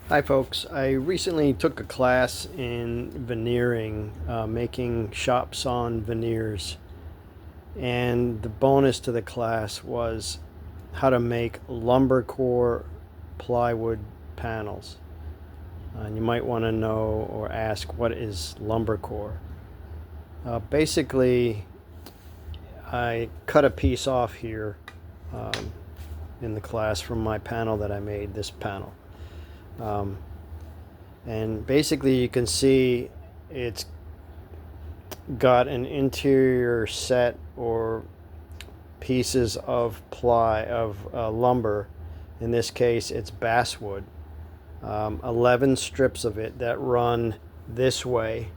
Hi folks, I recently took a class in veneering, making shop sawn veneers, and the bonus to the class was how to make lumber core plywood panels. And you might want to know or ask, what is lumber core? Basically, I cut a piece off here in the class from my panel that I made, this panel. And basically you can see it's got an interior set or pieces of lumber. In this case it's basswood, 11 strips of it that run this way,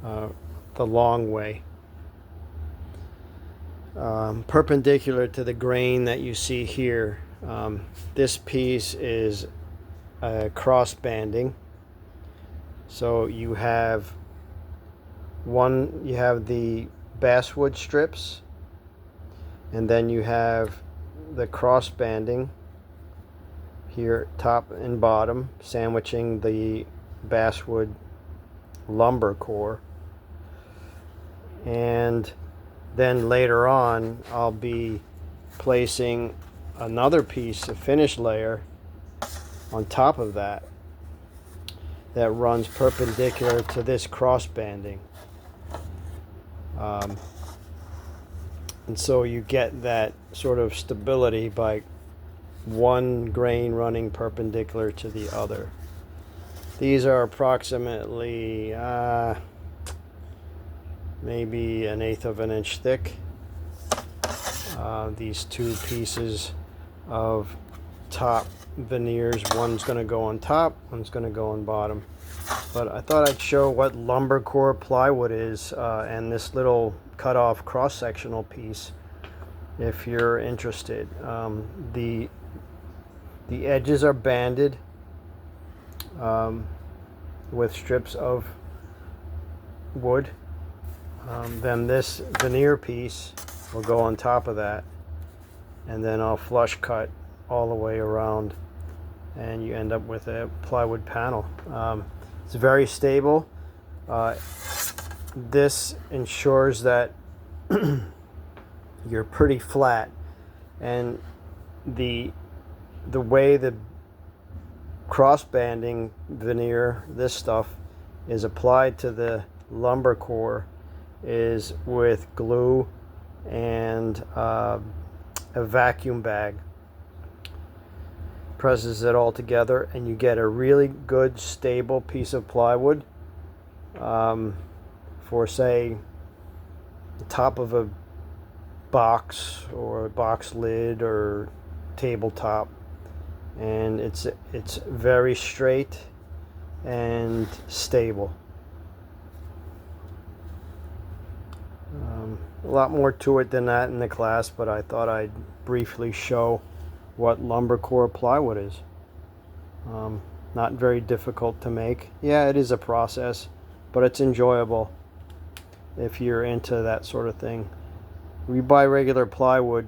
the long way, perpendicular to the grain that you see here. This piece is cross banding. So you have the basswood strips, and then you have the cross banding here, top and bottom, sandwiching the basswood lumber core. And then later on I'll be placing another piece, a finish layer, on top of that runs perpendicular to this cross banding. And so you get that sort of stability by one grain running perpendicular to the other. These are approximately maybe 1/8 of an inch thick. These two pieces of top veneers, one's going to go on top, one's going to go on bottom. But I thought I'd show what lumber core plywood is, and this little cut off cross-sectional piece, if you're interested. The edges are banded with strips of wood. Then this veneer piece will go on top of that, and then I'll flush cut all the way around, and you end up with a plywood panel. It's very stable. This ensures that you're pretty flat, and the way the cross banding veneer, this stuff, is applied to the lumber core is with glue and a vacuum bag. Presses it all together, and you get a really good stable piece of plywood for, say, the top of a box or a box lid or tabletop. And it's very straight and stable. A lot more to it than that in the class, but I thought I'd briefly show what lumber core plywood is. Not very difficult to make. Yeah, it is a process, but it's enjoyable if you're into that sort of thing. If you buy regular plywood,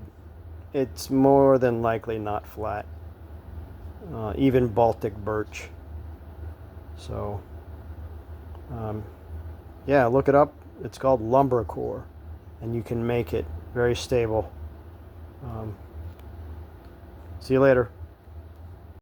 it's more than likely not flat. Even Baltic birch. So yeah, look it up. It's called lumber core, and you can make it very stable. See you later.